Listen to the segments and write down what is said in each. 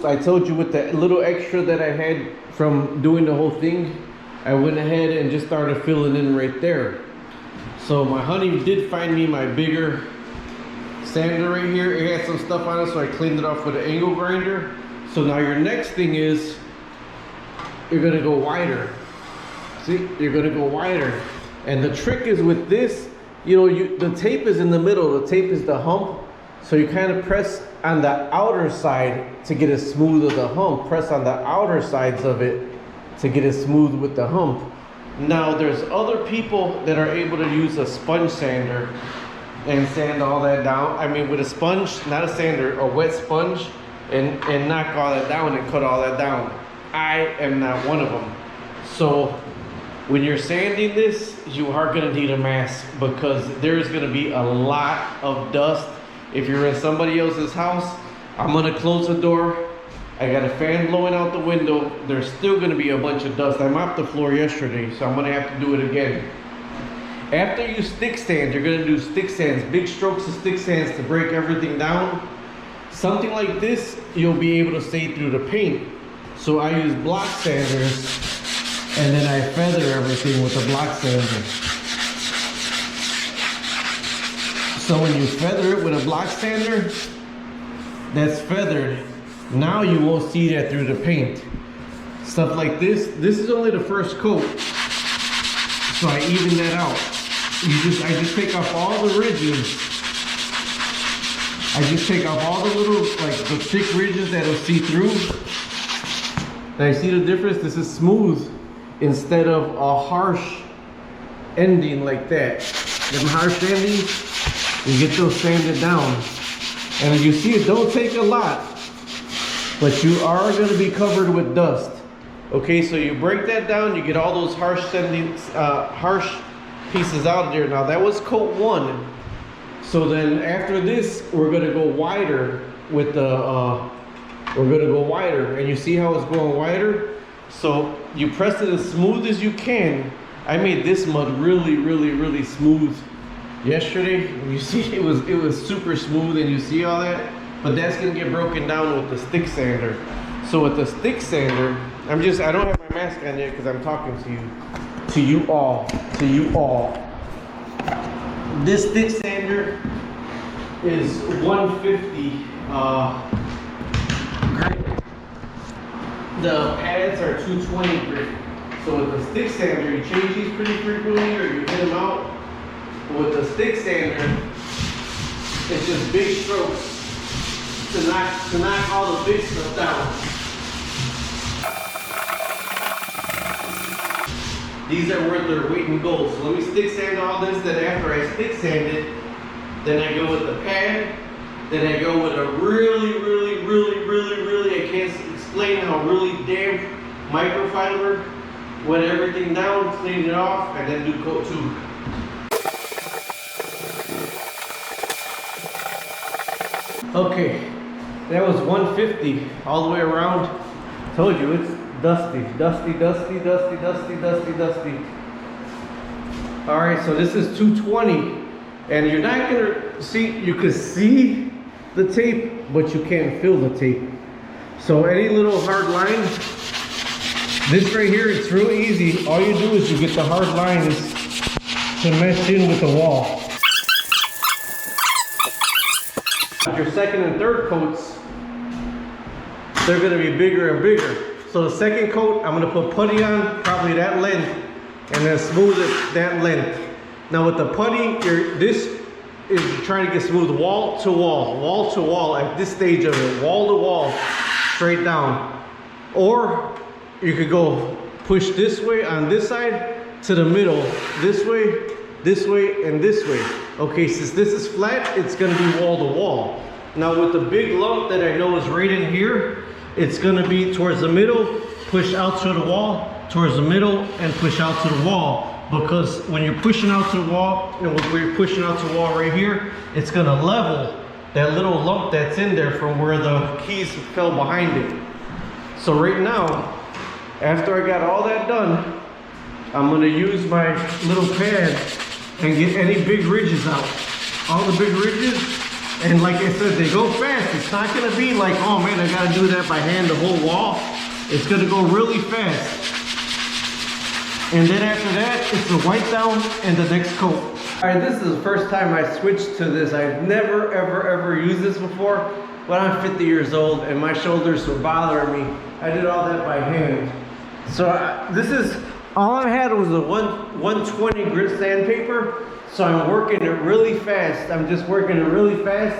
I told you with the little extra that I had from doing the whole thing, I went ahead and just started filling in right there. So my honey did find me my bigger sander right here. It had some stuff on it, so I cleaned it off with an angle grinder. So now your next thing is, you're gonna go wider. See, you're gonna go wider. And the trick is with this, you know, the tape is in the middle, the tape is the hump. So you kind of press on the outer side to get it smooth with the hump. Press on the outer sides of it to get it smooth with the hump. Now there's other people that are able to use a sponge sander and sand all that down. I mean with a sponge, not a sander, a wet sponge, and knock all that down and cut all that down. I am not one of them. So when you're sanding this, you are gonna need a mask because there's gonna be a lot of dust. If you're in somebody else's house, I'm gonna close the door. I got a fan blowing out the window. There's still gonna be a bunch of dust. I mopped the floor yesterday, so I'm gonna have to do it again. After you stick sand, you're gonna do stick sands, big strokes of stick sands to break everything down. Something like this, you'll be able to see through the paint. So I use block sanders, and then I feather everything with the block sander. So when you feather it with a block sander, that's feathered. Now you won't see that through the paint. Stuff like this is only the first coat. So I even that out. I just take off all the ridges. I just take off all the little, like the thick ridges that'll see through. Now you see the difference? This is smooth instead of a harsh ending like that. Them harsh endings, you get those sanded down. And you see it don't take a lot, but you are gonna be covered with dust. Okay, so you break that down, you get all those harsh pieces out of there. Now that was coat one. So then after this, we're gonna go wider with the, and you see how it's going wider? So you press it as smooth as you can. I made this mud really, really, really smooth yesterday. You see it was super smooth, and you see all that? But that's gonna get broken down with the stick sander. So with the stick sander, I don't have my mask on yet because I'm talking to you all. This stick sander is 150 grit. The pads are 220 grit. So with the stick sander, you change these pretty frequently or you hit them out. But with the stick sander, it's just big strokes to knock all the big stuff down. These are worth their weight in gold. So let me stick sand all this, then after I stick sand it, then I go with the pad, then I go with a really, I can't explain how really damp microfiber, wet everything down, clean it off, and then do coat two. Okay, that was 150 all the way around. Told you it's dusty. All right, so this is 220, and you're not gonna see, you can see the tape, but you can't feel the tape. So any little hard line, this right here, it's real easy. All you do is you get the hard lines to mesh in with the wall. Your second and third coats, they're gonna be bigger and bigger. So the second coat, I'm gonna put putty on, probably that length, and then smooth it that length. Now with the putty, this is trying to get smooth wall to wall at this stage of it, wall to wall, straight down. Or you could go push this way on this side to the middle, this way, and this way. Okay, since this is flat, it's gonna be wall to wall. Now with the big lump that I know is right in here, it's gonna be towards the middle, push out to the wall, towards the middle, and push out to the wall. Because when you're pushing out to the wall, and when you're pushing out to the wall right here, it's gonna level that little lump that's in there from where the keys fell behind it. So right now, after I got all that done, I'm gonna use my little pad and get any big ridges out. All the big ridges, And like I said, they go fast. It's not gonna be like, oh man, I gotta do that by hand the whole wall. It's gonna go really fast. And then after that, it's the wipe down and the next coat. All right, this is the first time I switched to this. I've never, ever used this before. But I'm 50 years old and my shoulders were bothering me. I did all that by hand. So this is, all I had was a 120 grit sandpaper. So I'm working it really fast. I'm just working it really fast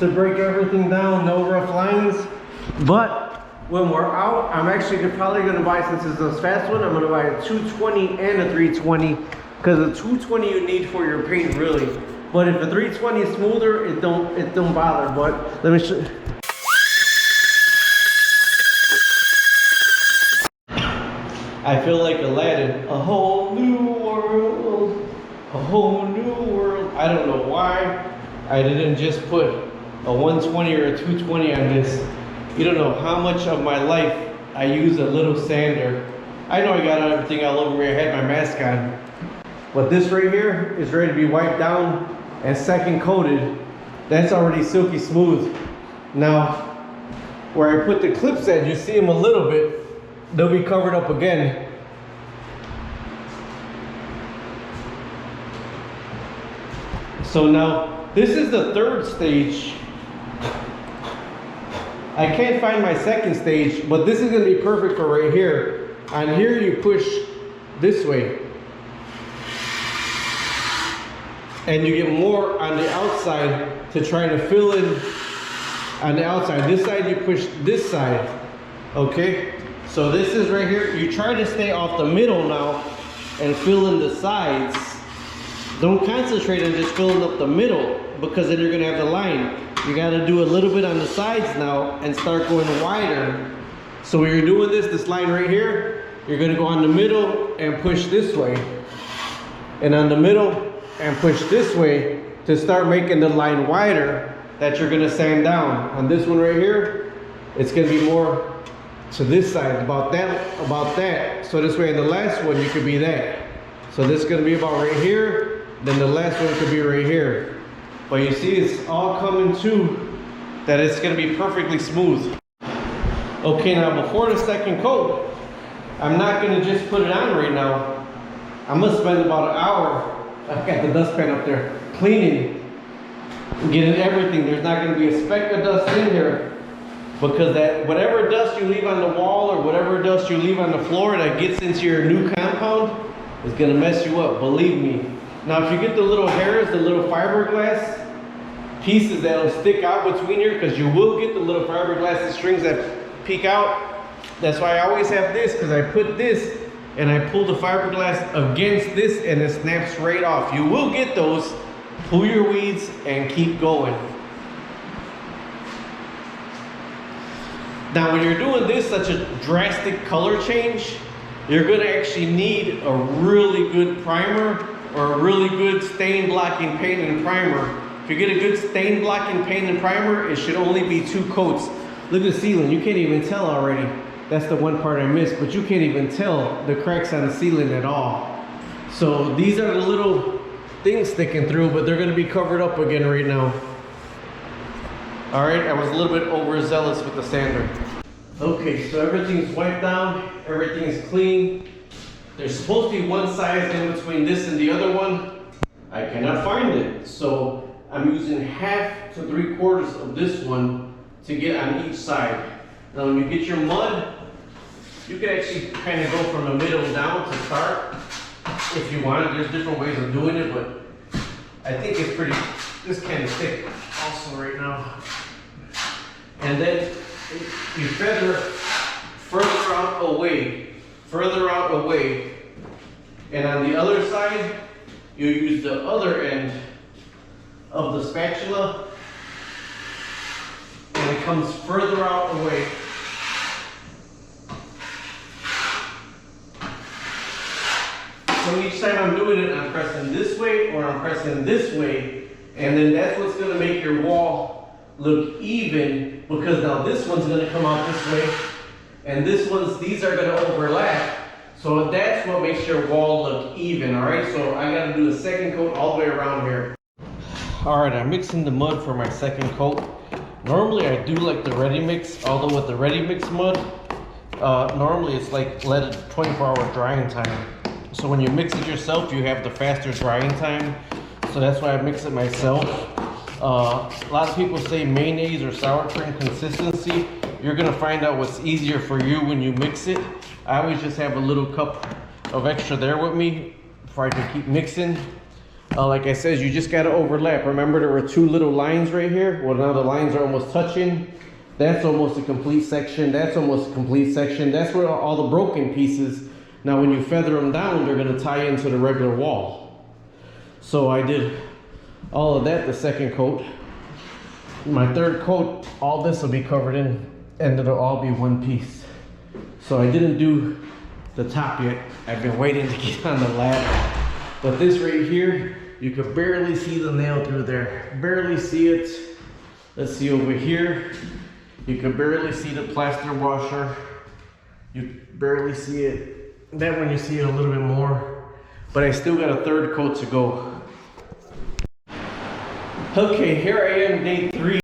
to break everything down, no rough lines. But when we're out, I'm actually probably gonna buy, since it's this fast one, I'm gonna buy a 220 and a 320. Because the 220 you need for your paint, really. But if the 320 is smoother, it don't bother. But let me show you. I feel like Aladdin. A whole new world. A whole new world. I don't know why I didn't just put a 120 or a 220 on this. You don't know how much of my life I use a little sander. I know I got everything all over me. I had my mask on. But this right here is ready to be wiped down and second coated. That's already silky smooth. Now, where I put the clips at, you see them a little bit. They'll be covered up again. So now, this is the third stage. I can't find my second stage, but this is gonna be perfect for right here. On here, you push this way. And you get more on the outside to try to fill in on the outside. This side, you push this side, okay? So this is right here. You try to stay off the middle now and fill in the sides. Don't concentrate on just filling up the middle, because then you're gonna have the line. You gotta do a little bit on the sides now and start going wider. So when you're doing this line right here, you're gonna go on the middle and push this way. And on the middle, and push this way to start making the line wider that you're gonna sand down. On this one right here, it's gonna be more to this side, about that. So this way in the last one, you could be that. So this is gonna be about right here, then the last one could be right here. But you see, it's all coming to that it's gonna be perfectly smooth. Okay, now before the second coat, I'm not gonna just put it on right now. I'm gonna spend about an hour. I've got the dustpan up there, cleaning, getting everything. There's not gonna be a speck of dust in here, because that whatever dust you leave on the wall or whatever dust you leave on the floor that gets into your new compound is gonna mess you up, believe me. Now if you get the little hairs, the little fiberglass pieces that'll stick out between here, because you will get the little fiberglass strings that peek out. That's why I always have this, because I put this and I pull the fiberglass against this and it snaps right off. You will get those. Pull your weeds and keep going. Now when you're doing this, such a drastic color change, you're gonna actually need a really good primer or a really good stain blocking paint and primer. If you get a good stain blocking paint and primer, it should only be 2 coats. Look at the ceiling, you can't even tell already. That's the one part I missed, but you can't even tell the cracks on the ceiling at all. So these are the little things sticking through, but they're gonna be covered up again right now. All right, I was a little bit overzealous with the sander. Okay, so everything's wiped down, everything's clean. There's supposed to be one size in between this and the other one. I cannot find it, so I'm using 1/2 to 3/4 of this one to get on each side. Now when you get your mud, you can actually kind of go from the middle down to start if you want. There's different ways of doing it, but I think it's pretty, this kind of thick also right now. And then you feather further out away. And on the other side, you use the other end of the spatula and it comes further out away. So each time I'm doing it, I'm pressing this way or I'm pressing this way, and then that's what's gonna make your wall look even, because now this one's gonna come out this way, and these are gonna overlap. So that's what makes your wall look even, all right? So I gotta do the second coat all the way around here. All right, I'm mixing the mud for my second coat. Normally I do like the ready mix, although with the ready mix mud, normally it's like let it 24-hour drying time. So when you mix it yourself, you have the faster drying time. So that's why I mix it myself. A lot of people say mayonnaise or sour cream consistency. You're gonna find out what's easier for you when you mix it. I always just have a little cup of extra there with me before I can keep mixing. Like I said, you just gotta overlap. Remember, there were two little lines right here. Well, now the lines are almost touching. That's almost a complete section. That's almost a complete section. That's where all the broken pieces. Now, when you feather them down, they're gonna tie into the regular wall. So I did all of that the second coat. My third coat, all this will be covered in, and it'll all be one piece. So I didn't do the top yet. I've been waiting to get on the ladder. But this right here, you could barely see the nail through there. Barely see it. Let's see over here. You could barely see the plaster washer. You barely see it. That one you see it a little bit more. But I still got a third coat to go. Okay, here I am, day 3.